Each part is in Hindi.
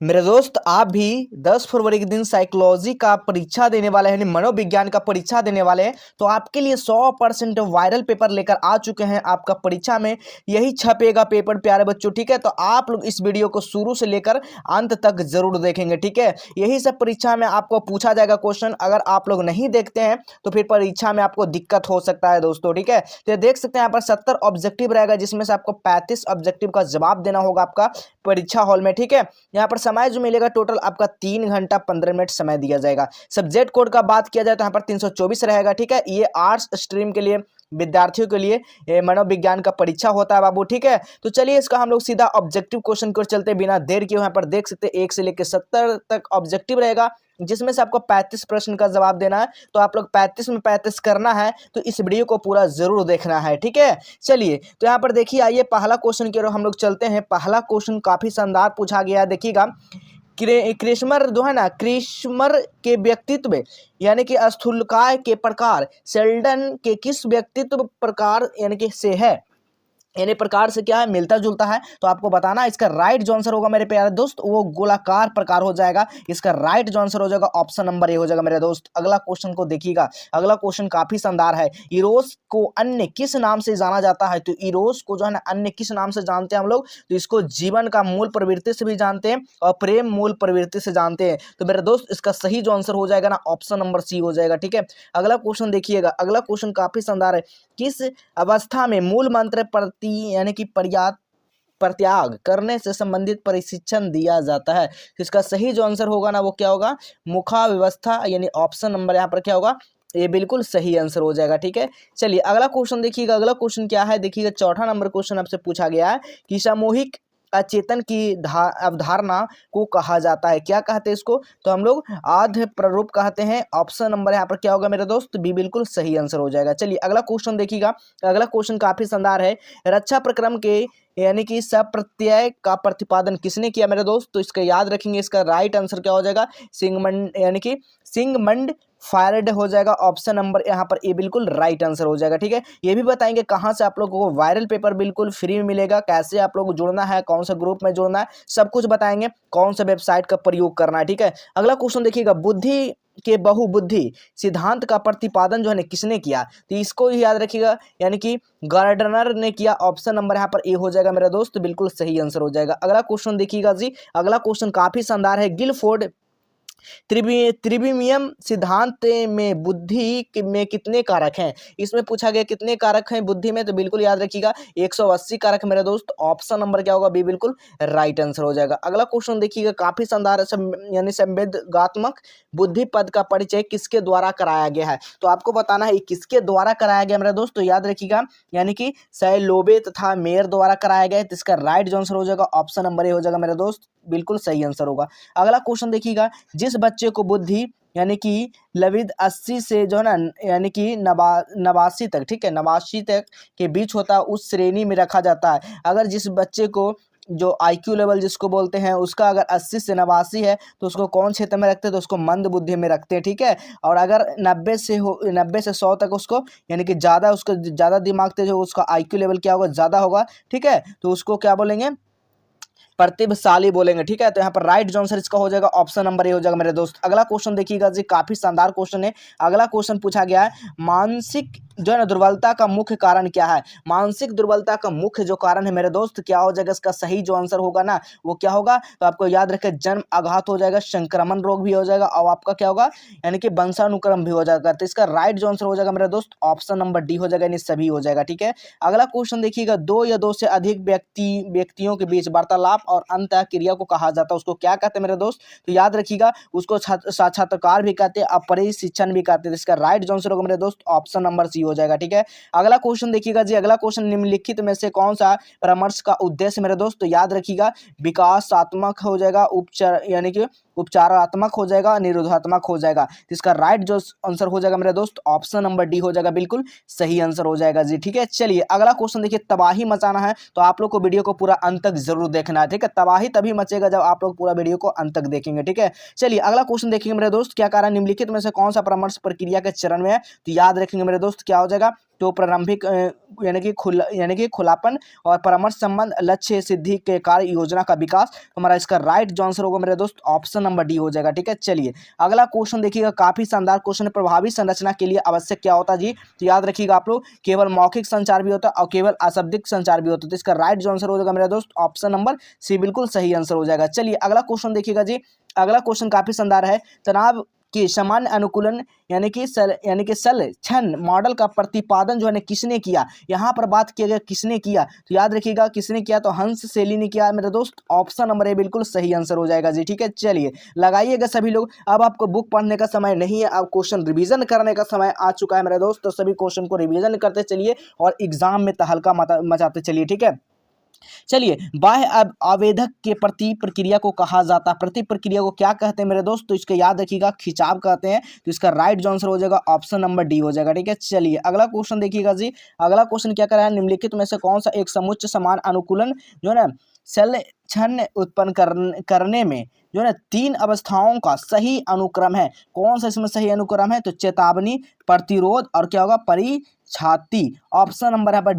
मेरे दोस्त आप भी 10 फरवरी के दिन साइकोलॉजी का परीक्षा देने वाले हैं, यानी मनोविज्ञान का परीक्षा देने वाले हैं। तो आपके लिए 100% वायरल पेपर लेकर आ चुके हैं। आपका परीक्षा में यही छपेगा पेपर प्यारे बच्चों, ठीक है। तो आप लोग इस वीडियो को शुरू से लेकर अंत तक जरूर देखेंगे, ठीक है। यही सब परीक्षा में आपको पूछा जाएगा क्वेश्चन। अगर आप लोग नहीं देखते हैं तो फिर परीक्षा में आपको दिक्कत हो सकता है दोस्तों, ठीक है। तो ये देख सकते हैं यहाँ पर 70 ऑब्जेक्टिव रहेगा, जिसमें से आपको 35 ऑब्जेक्टिव का जवाब देना होगा आपका परीक्षा हॉल में, ठीक है। यहाँ पर समय जो मिलेगा टोटल आपका 3 घंटा 15 मिनट समय दिया जाएगा। सब्जेक्ट कोड का बात किया जाए तो यहाँ पर 324 रहेगा, ठीक है। ये आर्ट्स स्ट्रीम के लिए विद्यार्थियों के लिए ये मनोविज्ञान का परीक्षा होता है बाबू, ठीक है। तो चलिए इसका हम लोग सीधा ऑब्जेक्टिव क्वेश्चन को चलते बिना देर किए। यहाँ पर देख सकते हैं 1 से लेकर 70 तक ऑब्जेक्टिव रहेगा, जिसमें से आपको 35 प्रश्न का जवाब देना है। तो आप लोग 35 में 35 करना है, तो इस वीडियो को पूरा जरूर देखना है, ठीक है। चलिए तो यहाँ पर देखिए, आइए पहला क्वेश्चन की ओर हम लोग चलते हैं। पहला क्वेश्चन काफी शानदार पूछा गया है, देखिएगा। क्रिस्मर जो है ना, क्रिस्मर के व्यक्तित्व यानी कि स्थूलकाय के प्रकार शेल्डन के किस व्यक्तित्व प्रकार यानी कि से है, यानी प्रकार से क्या है, मिलता जुलता है। तो आपको बताना इसका राइट जो आंसर होगा मेरे प्यारे दोस्त, वो गोलाकार प्रकार हो जाएगा। इसका राइट जो आंसर हो जाएगा ऑप्शन नंबर ए हो जाएगा मेरे दोस्त। अगला क्वेश्चन को देखिएगा, अगला क्वेश्चन काफी शानदार है। इरोस को अन्य किस नाम से जाना जाता है? तो इरोस को जो है ना अन्य किस नाम से जानते हैं हम लोग? तो इसको जीवन का मूल प्रवृत्ति से भी जानते हैं और प्रेम मूल प्रवृत्ति से जानते हैं। तो मेरे दोस्त इसका सही जो आंसर हो जाएगा ना, ऑप्शन नंबर सी हो जाएगा, ठीक है। अगला क्वेश्चन देखिएगा, अगला क्वेश्चन काफी शानदार है। किस अवस्था में मूल मंत्र प्रति यानी कि परित्याग करने से संबंधित प्रशिक्षण दिया जाता है? तो इसका सही जो आंसर होगा ना, वो क्या होगा, मुखावस्था, यानी ऑप्शन नंबर यहाँ पर क्या होगा, ये बिल्कुल सही आंसर हो जाएगा, ठीक है। चलिए अगला क्वेश्चन देखिएगा, अगला क्वेश्चन क्या है देखिएगा। चौथा नंबर क्वेश्चन आपसे पूछा गया है कि सामूहिक अचेतन की अवधारणा को कहा जाता है, क्या कहते हैं इसको? तो हम लोग आध्य प्ररूप कहते हैं। ऑप्शन नंबर यहाँ पर क्या होगा मेरे दोस्त, बी बिल्कुल सही आंसर हो जाएगा। चलिए अगला क्वेश्चन देखिएगा, अगला क्वेश्चन काफी शानदार है। रक्षा प्रक्रम के यानी कि सप्रत्यय का प्रतिपादन किसने किया मेरे दोस्त? तो इसका याद रखेंगे, इसका राइट आंसर क्या हो जाएगा, सिगमंड यानी कि सिगमंड फायरड हो जाएगा। ऑप्शन नंबर यहाँ पर ए बिल्कुल राइट आंसर हो जाएगा, ठीक है। ये भी बताएंगे कहाँ से आप लोगों को वायरल पेपर बिल्कुल फ्री में मिलेगा, कैसे आप लोग को जुड़ना है, कौन सा ग्रुप में जुड़ना है, सब कुछ बताएंगे, कौन सा वेबसाइट का प्रयोग करना है, ठीक है। अगला क्वेश्चन देखिएगा, बुद्धि के बहुबुद्धि सिद्धांत का प्रतिपादन जो है किसने किया? तो इसको ही याद रखिएगा, यानी कि गार्डनर ने किया। ऑप्शन नंबर यहाँ पर ए हो जाएगा मेरा दोस्त, बिल्कुल सही आंसर हो जाएगा। अगला क्वेश्चन देखिएगा जी, अगला क्वेश्चन काफी शानदार है। गिलफोर्ड त्रिविमियम सिद्धांत में बुद्धि में कितने कारक हैं? इसमें पूछा गया कितने कारक हैं बुद्धि में, तो बिल्कुल याद रखिएगा 180 कारक मेरे दोस्त। ऑप्शन नंबर क्या होगा, बी बिल्कुल राइट आंसर हो जाएगा। अगला क्वेश्चन देखिएगा, काफी शानदार यानी संवेदनात्मक बुद्धि पद का परिचय किसके द्वारा कराया गया है? तो आपको बताना है किसके द्वारा कराया गया मेरे दोस्त, तो याद रखिएगा, यानी कि सैलोबे तथा मेयर द्वारा कराया गया है। तो इसका राइट जो आंसर हो जाएगा ऑप्शन नंबर ए हो जाएगा मेरे दोस्त, बिल्कुल सही आंसर होगा। अगला क्वेश्चन देखिएगा, जिस बच्चे को बुद्धि यानी कि लविद 80 से जो है ना, यानी कि 89 तक, ठीक है, 89 तक के बीच होता है, उस श्रेणी में रखा जाता है। अगर जिस बच्चे को जो IQ लेवल जिसको बोलते हैं, उसका अगर 80 से 89 है, तो उसको कौन क्षेत्र में रखते हैं? तो उसको मंद बुद्धि में रखते हैं, ठीक है। और अगर 90 से 100 तक उसको यानी कि ज़्यादा, उसको ज़्यादा दिमाग तेज हो, उसका IQ लेवल क्या होगा, ज़्यादा होगा, ठीक है, तो उसको क्या बोलेंगे, प्रतिभाशाली बोलेंगे, ठीक है। तो यहाँ पर राइट जो आंसर इसका हो जाएगा ऑप्शन नंबर ए हो जाएगा मेरे दोस्त। अगला क्वेश्चन देखिएगा जी, काफी शानदार क्वेश्चन है। अगला क्वेश्चन पूछा गया है, मानसिक जो है ना दुर्बलता का मुख्य कारण क्या है? मानसिक दुर्बलता का मुख्य जो कारण है मेरे दोस्त, क्या हो जाएगा, इसका सही जो आंसर होगा ना, वो क्या होगा, तो आपको याद रखे, जन्म आघात हो जाएगा, संक्रमण रोग भी हो जाएगा, और आपका क्या होगा, यानी कि वंशानुक्रम भी हो जाएगा। तो इसका राइट जो आंसर हो जाएगा मेरे दोस्त, ऑप्शन नंबर डी हो जाएगा, यानी सभी हो जाएगा, ठीक है। अगला क्वेश्चन देखिएगा, 2 या 2 से अधिक व्यक्तियों के बीच वार्तालाप और अंत क्रिया को कहा जाता है, उसको क्या कहते हैं मेरे दोस्त? तो याद रखिएगा, उसको साक्षात्कार भी कहते हैं, अपरिशिक्षण भी कहते हैं। इसका राइट जो आंसर होगा मेरे दोस्त, ऑप्शन नंबर सी हो जाएगा, ठीक है। अगला क्वेश्चन देखिएगा जी, अगला क्वेश्चन, निम्नलिखित में से कौन सा परामर्श का उद्देश्य मेरे दोस्त? तो याद रखिएगा, विकासात्मक हो जाएगा, उपचार यानी कि उपचारात्मक हो जाएगा, निरोधात्मक हो जाएगा। तो इसका राइट जो आंसर हो जाएगा मेरे दोस्त, ऑप्शन नंबर डी हो जाएगा, बिल्कुल सही आंसर हो जाएगा जी, ठीक है। चलिए अगला क्वेश्चन देखिए, तबाही मचाना है तो आप लोग को वीडियो को पूरा अंत तक जरूर देखना है, ठीक है। तबाही तभी मचेगा जब आप लोग पूरा वीडियो को अंत तक देखेंगे, ठीक है। चलिए अगला क्वेश्चन देखेंगे मेरे दोस्त, क्या कारण निम्नलिखित में से कौन सा परामर्श प्रक्रिया के चरण में है? तो याद रखेंगे मेरे दोस्त, क्या हो जाएगा, तो प्रारंभिक यानी कि खुलापन और परामर्श संबंध, लक्ष्य सिद्धि के कार्य योजना का विकास। तो हमारा इसका राइट जो आंसर होगा मेरे दोस्त ऑप्शन नंबर डी हो जाएगा। ठीक है, चलिए अगला क्वेश्चन देखिएगा, काफी शानदार क्वेश्चन। प्रभावी संरचना के लिए आवश्यक क्या होता है जी? तो याद रखिएगा आप लोग, केवल मौखिक संचार भी होता है और केवल अशाब्दिक संचार भी होता है। तो इसका राइट जो आंसर हो जाएगा मेरे दोस्त ऑप्शन नंबर सी बिल्कुल सही आंसर हो जाएगा। चलिए अगला क्वेश्चन देखिएगा जी, अगला क्वेश्चन काफी शानदार है। तनाव कि सामान्य अनुकूलन यानी कि क्षण मॉडल का प्रतिपादन जो है किसने किया? यहाँ पर बात किया गया किसने किया, तो याद रखिएगा किसने किया, तो हंस सेली ने किया मेरे दोस्त। ऑप्शन नंबर ए बिल्कुल सही आंसर हो जाएगा जी। ठीक है, चलिए लगाइएगा सभी लोग। अब आपको बुक पढ़ने का समय नहीं है, अब क्वेश्चन रिवीजन करने का समय आ चुका है मेरे दोस्त। तो सभी क्वेश्चन को रिवीजन करते चलिए और एग्जाम में तहलका मचाते चलिए। ठीक है, चलिए बाह्य आवेदक के प्रति प्रक्रिया को कहा जाता है, प्रति प्रक्रिया को क्या कहते हैं मेरे दोस्त? तो इसको याद रखिएगा खिंचाव कहते हैं। तो इसका राइट जो आंसर हो जाएगा ऑप्शन नंबर डी हो जाएगा। ठीक है, चलिए अगला क्वेश्चन देखिएगा जी, अगला क्वेश्चन क्या कर रहा है, निम्नलिखित में से कौन सा एक समुच्च समान अनुकूलन जो है ना सेल क्षण उत्पन्न करने में जो है ना 3 अवस्थाओं का सही अनुक्रम है? कौन सा इसमें सही अनुक्रम है? तो चेतावनी, प्रतिरोध और क्या होगा परिछाती। ऑप्शन नंबर यहाँ पर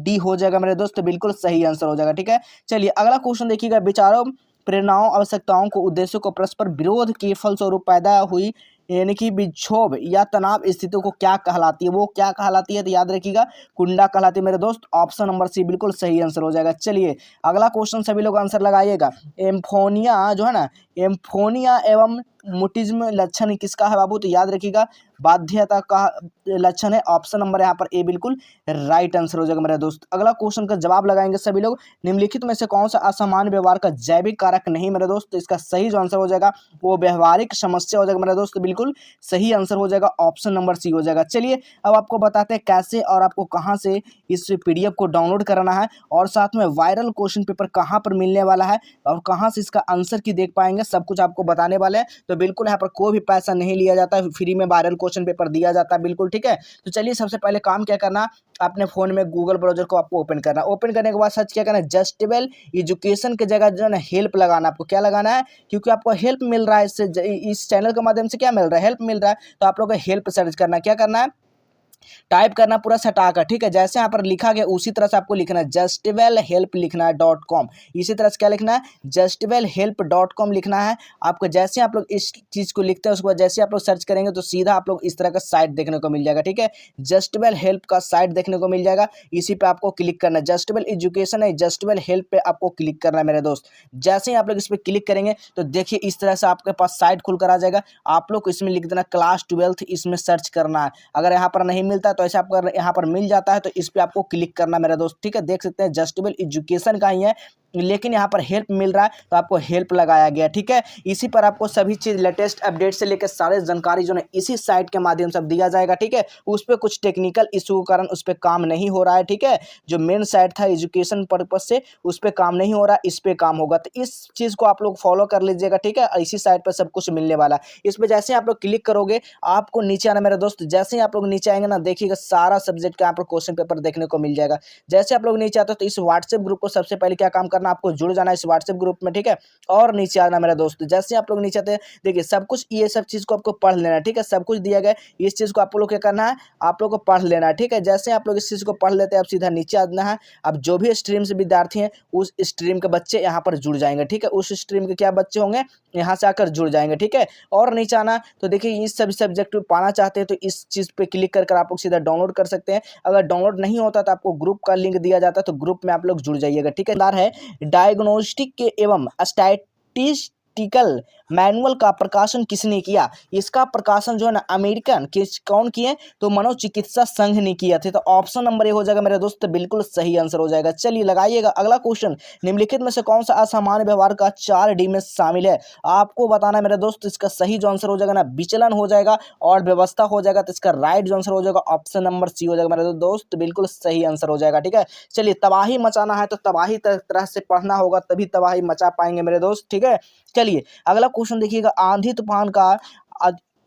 डी हो जाएगा मेरे दोस्त, बिल्कुल सही आंसर हो जाएगा। ठीक है, चलिए अगला क्वेश्चन देखिएगा, विचारों, प्रेरणाओं, आवश्यकताओं को उद्देश्यों को परस्पर विरोध के फलस्वरूप पैदा हुई यानी कि विक्षोभ या तनाव स्थितियों को क्या कहलाती है? वो क्या कहलाती है? तो याद रखिएगा कुंडा कहलाती है मेरे दोस्त। ऑप्शन नंबर सी बिल्कुल सही आंसर हो जाएगा। चलिए अगला क्वेश्चन सभी लोग आंसर लगाइएगा। एम्फोनिया जो है ना, एम्फोनिया एवं मुटिज्म लक्षण किसका है बाबू? तो याद रखिएगा बाध्यता का लक्षण है। ऑप्शन नंबर यहाँ पर ए बिल्कुल राइट आंसर हो जाएगा मेरे दोस्त। अगला क्वेश्चन का जवाब लगाएंगे सभी लोग, निम्नलिखित में से कौन सा असामान्य व्यवहार का जैविक कारक नहीं मेरे दोस्त? तो इसका सही जो आंसर हो जाएगा वो व्यवहारिक समस्या हो जाएगा मेरे दोस्त, बिल्कुल सही आंसर हो जाएगा, ऑप्शन नंबर सी हो जाएगा। चलिए अब आपको बताते हैं कैसे और आपको कहाँ से इस पीडीएफ को डाउनलोड कराना है और साथ में वायरल क्वेश्चन पेपर कहाँ पर मिलने वाला है और कहाँ से इसका आंसर की देख पाएंगे, सब कुछ आपको बताने वाले हैं। तो बिल्कुल यहाँ पर कोई भी पैसा नहीं लिया जाता है, फ्री में वायरल क्वेश्चन पेपर दिया जाता है बिल्कुल। ठीक है, तो चलिए सबसे पहले काम क्या करना, अपने फोन में गूगल ब्राउजर को आपको ओपन करना। ओपन करने के बाद सर्च क्या करना है, जस्टेबल एजुकेशन की जगह जो है ना हेल्प लगाना। आपको क्या लगाना है, क्योंकि आपको हेल्प मिल रहा है इससे, इस चैनल के माध्यम से क्या मिल रहा है, हेल्प मिल रहा है। तो आप लोग को हेल्प सर्च करना, क्या करना है, टाइप करना पूरा सटाकर। ठीक है, जैसे यहाँ पर लिखा गया उसी तरह से आपको लिखना है, जस्टेबल हेल्प लिखना है .com। इसी तरह से क्या लिखना है, जस्टेबल हेल्प .com लिखना है आपको। जैसे आप लोग इस चीज़ को लिखते हैं उसके बाद जैसे आप लोग सर्च करेंगे तो सीधा आप लोग इस तरह का साइट देखने को मिल जाएगा। ठीक है, जस्टेबल हेल्प का साइट देखने को मिल जाएगा, इसी पे आपको क्लिक करना है। जस्टेबल एजुकेशन है, जस्टेबल हेल्प पे आपको क्लिक करना है मेरे दोस्त। जैसे ही आप लोग इस पर क्लिक करेंगे तो देखिए इस तरह से आपके पास साइट खुल कर आ जाएगा। आप लोग को इसमें लिख देना क्लास 12 इसमें सर्च करना है। अगर यहाँ पर नहीं मिलता तो ऐसे आपको यहाँ पर मिल जाता है तो इस पे आपको क्लिक करना मेरा दोस्त। ठीक है, देख सकते हैं जस्टेबल एजुकेशन का ही है लेकिन यहाँ पर हेल्प मिल रहा है तो आपको हेल्प लगाया गया। ठीक है, इसी पर आपको सभी चीज़ लेटेस्ट अपडेट से लेकर सारे जानकारी जो है इसी साइट के माध्यम से दिया जाएगा। ठीक है, उस पर कुछ टेक्निकल इशू के कारण उस पर काम नहीं हो रहा है। ठीक है, जो मेन साइट था एजुकेशन पर्पज से उस पर काम नहीं हो रहा, इस पर काम होगा। तो इस चीज़ को आप लोग फॉलो कर लीजिएगा। ठीक है, इसी साइट पर सब कुछ मिलने वाला है। इस पर जैसे आप लोग क्लिक करोगे आपको नीचे आना मेरे दोस्त। जैसे ही आप लोग नीचे आएंगे ना देखिएगा सारा सब्जेक्ट का यहाँ पर क्वेश्चन पेपर देखने को मिल जाएगा। जैसे आप लोग नीचे आते हो तो इस व्हाट्सएप ग्रुप को सबसे पहले क्या काम करना, आपको जुड़ जाना इस व्हाट्सएप ग्रुप में। ठीक है, और नीचे आना मेरा दोस्त। जैसे आप लोग नीचे आते हैं देखिए सब कुछ ये सब चीज़ को आपको पढ़ लेना है। ठीक है, सब कुछ दिया गया, इस चीज़ को आप लोग क्या करना है, आप लोग को पढ़ लेना है। ठीक है, जैसे आप लोग इस चीज़ को पढ़ लेते हैं अब सीधा नीचे आना है। अब जो भी स्ट्रीम से विद्यार्थी हैं उस स्ट्रीम के बच्चे यहाँ पर जुड़ जाएंगे। ठीक है, उस स्ट्रीम के क्या बच्चे होंगे यहाँ से आकर जुड़ जाएंगे। ठीक है, और नीचे आना तो देखिए इस सभी सब्जेक्ट पाना चाहते हैं तो इस चीज़ पे क्लिक कर आप लोग सीधा डाउनलोड कर सकते हैं। अगर डाउनलोड नहीं होता तो आपको ग्रुप का लिंक दिया जाता है तो ग्रुप में आप लोग जुड़ जाइएगा। ठीक है, डायग्नोस्टिक के एवं स्टैटिस्टिकल मैनुअल का प्रकाशन किसने किया? इसका प्रकाशन जो है ना अमेरिकन कौन किए, तो मनोचिकित्सा संघ ने किया थे। तो ऑप्शन नंबर ए हो जाएगा मेरे दोस्त, बिल्कुल सही आंसर हो जाएगा। चलिए लगाइएगा अगला क्वेश्चन, निम्नलिखित में से कौन सा असामान्य व्यवहार का 4D में शामिल है? आपको बताना है मेरे दोस्त। इसका सही जो आंसर हो जाएगा ना विचलन हो जाएगा और व्यवस्था हो जाएगा। तो इसका राइट जो आंसर हो जाएगा ऑप्शन नंबर सी हो जाएगा मेरे दोस्त, बिल्कुल सही आंसर हो जाएगा। ठीक है, चलिए तबाही मचाना है तो तबाही तरह से पढ़ना होगा तभी तबाही मचा पाएंगे मेरे दोस्त। ठीक है, चलिए अगला क्वेश्चन देखिएगा, आंधी तूफान का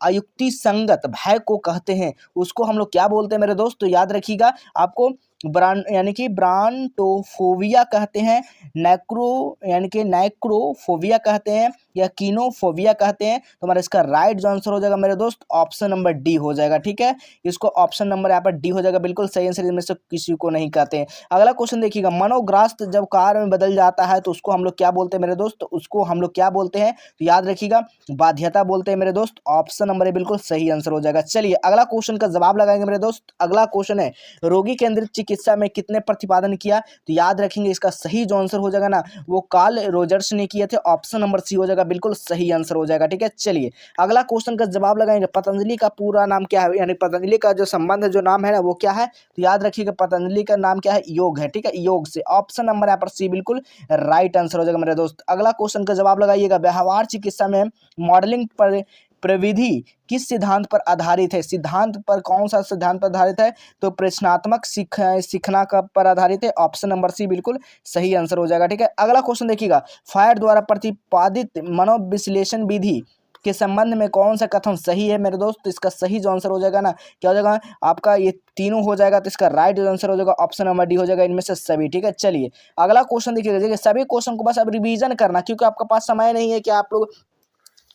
अयुक्ति संगत भय को कहते हैं, उसको हम लोग क्या बोलते हैं मेरे दोस्त? तो याद रखिएगा आपको यानी कि ब्रांटोफोबिया कहते हैं, नैक्रोफोबिया कहते हैं, या कीनोफोबिया कहते हैं। तो हमारा इसका राइट जो आंसर हो जाएगा मेरे दोस्त ऑप्शन नंबर डी हो जाएगा। ठीक है, इसको ऑप्शन नंबर यहाँ पर डी हो जाएगा, बिल्कुल सही आंसर, इनमें से किसी को नहीं कहते हैं। अगला क्वेश्चन देखिएगा, मनोग्रास्त जब कार में बदल जाता है तो उसको हम लोग क्या बोलते हैं मेरे दोस्त, उसको हम लोग क्या बोलते हैं, तो याद रखिएगा बाध्यता बोलते हैं मेरे दोस्त, ऑप्शन नंबर ए बिल्कुल सही आंसर हो जाएगा। चलिए अगला क्वेश्चन का जवाब लगाएंगे मेरे दोस्त। अगला क्वेश्चन है, रोगी केंद्रित चिकित्सा में कितने प्रतिपादन किया, तो याद रखेंगे इसका सही जो आंसर हो जाएगा ना वो कार्ल रोजर्स ने किए थे, ऑप्शन नंबर सी हो जाएगा, बिल्कुल सही आंसर हो जाएगा। ठीक है, चलिए अगला क्वेश्चन का जवाब लगाएंगे, पतंजलि का पूरा नाम क्या है, यानी पतंजलि का जो संबंध जो नाम है ना वो क्या है, तो याद रखिएगा पतंजलि का नाम क्या है, योग है। ठीक है, योग से, ऑप्शन नंबर यहाँ पर सी बिल्कुल राइट आंसर हो जाएगा मेरे दोस्त। अगला क्वेश्चन का जवाब लगाइएगा, व्यवहार चिकित्सा में मॉडलिंग पर प्रविधि किस सिद्धांत पर आधारित है, सिद्धांत पर कौन सा सिद्धांत पर आधारित है, तो प्रश्नात्मक सीखना का पर आधारित है, ऑप्शन नंबर सी बिल्कुल सही आंसर हो जाएगा। ठीक है, अगला क्वेश्चन देखिएगा, फायर द्वारा प्रतिपादित मनोविश्लेषण विधि के संबंध में कौन सा कथन सही है मेरे दोस्त, तो इसका सही जो आंसर हो जाएगा ना क्या हो जाएगा आपका, ये तीनों हो जाएगा, तो इसका राइट जो आंसर हो जाएगा ऑप्शन नंबर डी हो जाएगा, इनमें से सभी। ठीक है, चलिए अगला क्वेश्चन देखिएगा, सभी क्वेश्चन को बस अब रिवीजन करना, क्योंकि आपके पास समय नहीं है कि आप लोग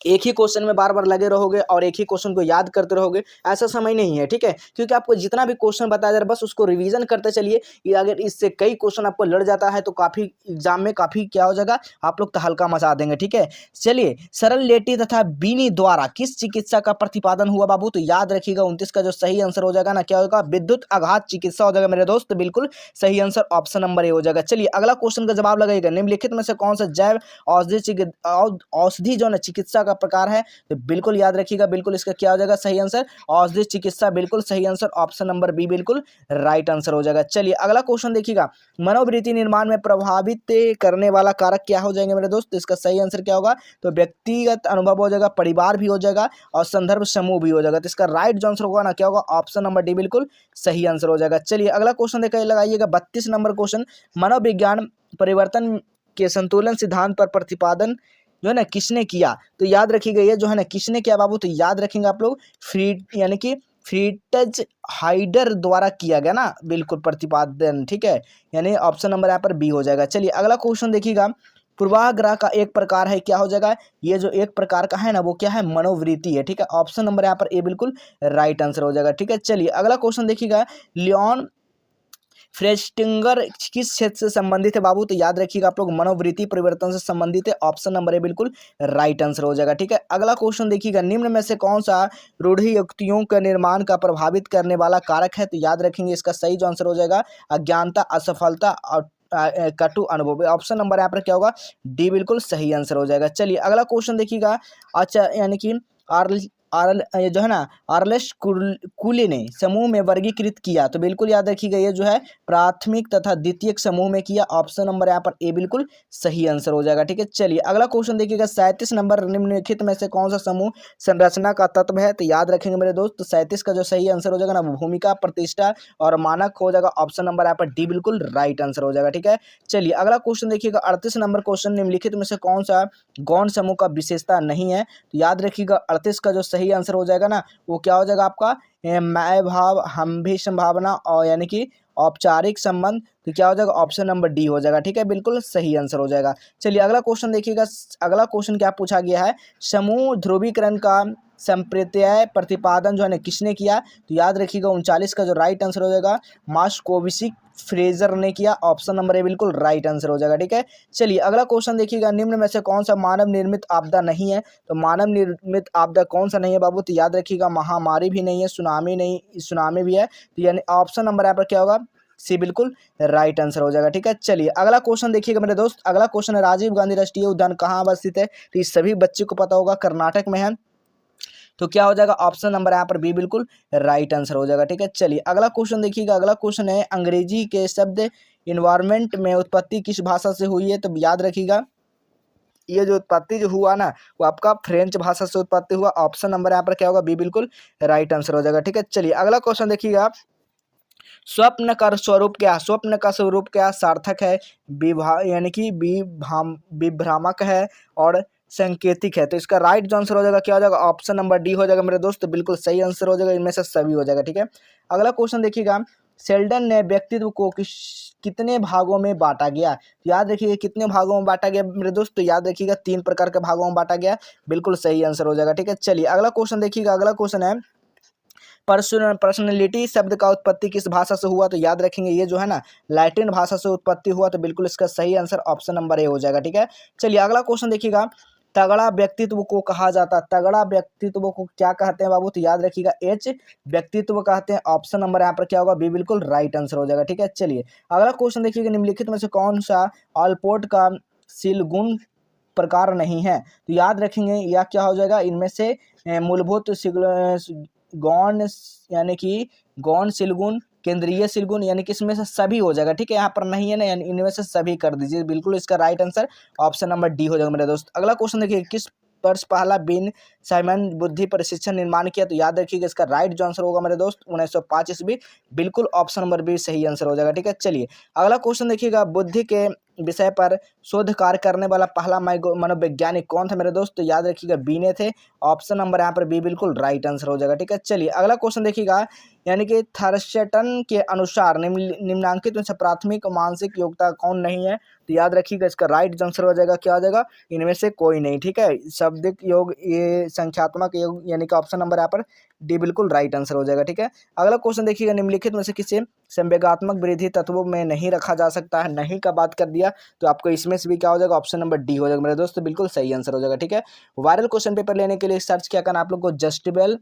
एक ही क्वेश्चन में बार बार लगे रहोगे और एक ही क्वेश्चन को याद करते रहोगे, ऐसा समय नहीं है। ठीक है, क्योंकि आपको जितना भी क्वेश्चन बताया जा रहा है बस उसको रिवीजन करते चलिए, ये अगर इससे कई क्वेश्चन आपको लड़ जाता है तो काफ़ी एग्जाम में काफ़ी क्या हो जाएगा, आप लोग तहलका मचा देंगे। ठीक है, चलिए सरल लेटी तथा बीनी द्वारा किस चिकित्सा का प्रतिपादन हुआ बाबू, तो याद रखिएगा 29 का जो सही आंसर हो जाएगा ना क्या होगा, विद्युत आघात चिकित्सा हो जाएगा मेरे दोस्त, बिल्कुल सही आंसर ऑप्शन नंबर ए हो जाएगा। चलिए अगला क्वेश्चन का जवाब लगाइएगा, निम्नलिखित में से कौन सा जैव औषधि जो है चिकित्सा का प्रकार है, तो बिल्कुल याद रखिएगा, बिल्कुल इसका क्या हो जाएगा सही आंसर औषधि चिकित्सा, बिल्कुल सही आंसर ऑप्शन नंबर बी बिल्कुल राइट आंसर हो जाएगा। चलिए अगला क्वेश्चन देखिएगा, मनोवृत्ति निर्माण में प्रभावित करने वाला कारक क्या हो जाएंगे मेरे दोस्त, इसका सही आंसर क्या होगा, तो व्यक्तिगत अनुभव हो जाएगा, परिवार भी हो जाएगा और संदर्भ समूह भी हो जाएगा, तो इसका राइट जो आंसर होगा ना क्या होगा, ऑप्शन नंबर डी बिल्कुल सही आंसर हो जाएगा। चलिए अगला क्वेश्चन देखिए लगाइएगा, 32 नंबर क्वेश्चन, मनोविज्ञान परिवर्तन के संतुलन सिद्धांत पर प्रतिपादन जो है ना किसने किया, तो याद रखिएगा ये जो है ना किसने किया बाबू, तो याद रखेंगे आप लोग यानी कि फ्रीटज हाइडर द्वारा किया गया ना, बिल्कुल प्रतिपादन। ठीक है, यानी ऑप्शन नंबर यहाँ पर बी हो जाएगा। चलिए अगला क्वेश्चन देखिएगा, पूर्वाग्रह का एक प्रकार है, क्या हो जाएगा, ये जो एक प्रकार का है ना वो क्या है, मनोवृत्ति है। ठीक है, ऑप्शन नंबर यहाँ पर ए बिल्कुल राइट आंसर हो जाएगा। ठीक है, चलिए अगला क्वेश्चन देखिएगा, लियोन फ्रेस्टिंगर किस क्षेत्र से संबंधित है बाबू, तो याद रखिएगा आप लोग मनोवृत्ति परिवर्तन से संबंधित है, ऑप्शन नंबर ए बिल्कुल राइट आंसर हो जाएगा। ठीक है, अगला क्वेश्चन देखिएगा, निम्न में से कौन सा रूढ़ि युक्तियों के निर्माण का प्रभावित करने वाला कारक है, तो याद रखेंगे इसका सही जो आंसर हो जाएगा अज्ञानता, असफलता और कटु अनुभव, ऑप्शन नंबर यहाँ पर क्या होगा, डी बिल्कुल सही आंसर हो जाएगा। चलिए अगला क्वेश्चन देखिएगा, अच्छा यानी कि ये जो है ना आर्लेस कूली ने समूह में वर्गीकृत किया, तो बिल्कुल याद रखिएगा ये जो है प्राथमिक तथा द्वितीयक समूह में किया, ऑप्शन नंबर यहाँ पर ए बिल्कुल सही आंसर हो जाएगा। ठीक है, चलिए अगला क्वेश्चन देखिएगा, 37 नंबर, निम्नलिखित में से कौन सा समूह संरचना का तत्व है, तो याद रखेंगे मेरे दोस्त 37 का जो सही आंसर हो जाएगा ना भूमिका, प्रतिष्ठा और मानक हो जाएगा, ऑप्शन नंबर यहाँ पर डी बिल्कुल राइट आंसर हो जाएगा। ठीक है, चलिए अगला क्वेश्चन देखिएगा, 38 नंबर क्वेश्चन, निम्नलिखित में से कौन सा गौण समूह का विशेषता नहीं है, तो याद रखिएगा 38 का जो सही आंसर हो जाएगा ना वो क्या हो जाएगा आपका मैं भाव हम भी संभावना और यानी कि औपचारिक संबंध, तो क्या हो जाएगा ऑप्शन नंबर डी हो जाएगा। ठीक है, बिल्कुल सही आंसर हो जाएगा। चलिए अगला क्वेश्चन देखिएगा, अगला क्वेश्चन क्या पूछा गया है, समूह ध्रुवीकरण का संप्रत्यय प्रतिपादन जो है ना किसने किया, तो याद रखिएगा 39 का जो राइट आंसर हो जाएगा मास्कोविसिक फ्रेजर ने किया, ऑप्शन नंबर ए बिल्कुल राइट आंसर हो जाएगा। ठीक है, चलिए अगला क्वेश्चन देखिएगा, निम्न में से कौन सा मानव निर्मित आपदा नहीं है, तो मानव निर्मित आपदा कौन सा नहीं है बाबू, तो याद रखिएगा महामारी भी नहीं है, सुनामी नहीं, सुनामी भी है, तो यानी ऑप्शन नंबर यहाँ पर क्या होगा, सी बिल्कुल राइट आंसर हो जाएगा। ठीक है, चलिए अगला क्वेश्चन देखिएगा मेरे दोस्त, अगला क्वेश्चन है राजीव गांधी राष्ट्रीय उद्यान कहाँ अवस्थित है, तो ये सभी बच्चे को पता होगा कर्नाटक में है, तो क्या हो जाएगा ऑप्शन नंबर यहाँ पर बी बिल्कुल राइट आंसर हो जाएगा। ठीक है, चलिए अगला क्वेश्चन देखिएगा, अगला क्वेश्चन है अंग्रेजी के शब्द इन्वायरमेंट में उत्पत्ति किस भाषा से हुई है, तो याद रखिएगा ये जो उत्पत्ति जो हुआ ना वो आपका फ्रेंच भाषा से उत्पत्ति हुआ, ऑप्शन नंबर यहाँ पर क्या होगा बी बिल्कुल राइट आंसर हो जाएगा। ठीक है, चलिए अगला क्वेश्चन देखिएगा, स्वप्न का स्वरूप क्या, स्वप्न का स्वरूप क्या, सार्थक है, यानी कि विभ्रामक है और संकेतिक है, तो इसका राइट जो आंसर हो जाएगा क्या हो जाएगा, ऑप्शन नंबर डी हो जाएगा मेरे दोस्त, बिल्कुल सही आंसर हो जाएगा, इनमें से सभी हो जाएगा। ठीक है, अगला क्वेश्चन देखिएगा, शेल्डन ने व्यक्तित्व को कितने भागों में बांटा गया? याद रखिए कितने भागों में बांटा गया मेरे दोस्त, तो याद रखिएगा 3 प्रकार के भागों में बांटा गया, बिल्कुल सही आंसर हो जाएगा। ठीक है, चलिए अगला क्वेश्चन देखिएगा। अगला क्वेश्चन है पर्सनैलिटी शब्द का उत्पत्ति किस भाषा से हुआ? तो याद रखेंगे ये जो है ना लैटिन भाषा से उत्पत्ति हुआ, तो बिल्कुल इसका सही आंसर ऑप्शन नंबर ए हो जाएगा। ठीक है, चलिए अगला क्वेश्चन देखिएगा। तगड़ा व्यक्तित्व को कहा जाता है, तगड़ा व्यक्तित्व को क्या कहते हैं बाबू? तो याद रखिएगा एच व्यक्तित्व कहते हैं। ऑप्शन नंबर यहाँ पर क्या होगा? बी बिल्कुल राइट आंसर हो जाएगा। ठीक है, चलिए अगला क्वेश्चन देखिएगा। निम्नलिखित में से कौन सा ऑलपोर्ट का सिलगुण प्रकार नहीं है? तो याद रखेंगे या क्या हो जाएगा? इनमें से मूलभूत गौण यानी कि गौण सिलगुण, केंद्रीय सिलगुण, यानी कि इसमें से सभी हो जाएगा। ठीक है, यहाँ पर नहीं है ना, यानी इनमें से सभी कर दीजिए, बिल्कुल इसका right answer option number D हो जाएगा मेरे दोस्त। अगला क्वेश्चन देखिए, किस वर्ष पहला बिन साइमन बुद्धि प्रशिक्षण निर्माण किया? तो याद रखिएगा इसका राइट जो आंसर होगा मेरे दोस्त 1905 ईस्वी, बिल्कुल ऑप्शन नंबर बी सही आंसर हो जाएगा। ठीक है, चलिए अगला क्वेश्चन देखिएगा। बुद्धि के विषय पर शोध कार्य करने वाला पहला मनोवैज्ञानिक कौन था मेरे दोस्त? तो याद रखिएगा बी ने थे। ऑप्शन नंबर यहाँ पर बी बिल्कुल राइट आंसर हो जाएगा। ठीक है, चलिए अगला क्वेश्चन देखिएगा। यानी कि थर्स्टन के अनुसार निम्नांकित में से प्राथमिक मानसिक योग्यता कौन नहीं है? तो याद रखिएगा इसका राइट आंसर हो जाएगा, क्या हो जाएगा? इनमें से कोई नहीं। ठीक है, शाब्दिक योग, ये संख्यात्मक योग, यानी कि ऑप्शन नंबर यहाँ पर डी बिल्कुल राइट आंसर हो जाएगा। ठीक है, अगला क्वेश्चन देखिएगा। निम्नलिखित में से किसी संवेगात्मक वृद्धि तत्वों में नहीं रखा जा सकता है? नहीं का बात कर दिया तो आपको इसमें से भी क्या हो जाएगा? ऑप्शन नंबर डी हो जाएगा मेरे दोस्त, बिल्कुल सही आंसर हो जाएगा। ठीक है, वायरल क्वेश्चन पेपर लेने के लिए सर्च क्या करना आप लोग को? जस्टेबल।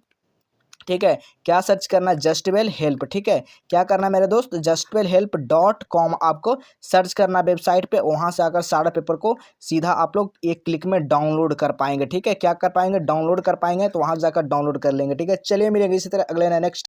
ठीक है, क्या सर्च करना? जस्टेबल हेल्प। ठीक है, क्या करना मेरे दोस्त? justwellhelp.com आपको सर्च करना वेबसाइट पे, वहां से आकर सारा पेपर को सीधा आप लोग एक क्लिक में डाउनलोड कर पाएंगे। ठीक है, क्या कर पाएंगे? डाउनलोड कर पाएंगे, तो वहां जाकर डाउनलोड कर लेंगे। ठीक है, चलिए मिलेंगे इसी तरह अगले नेक्स्ट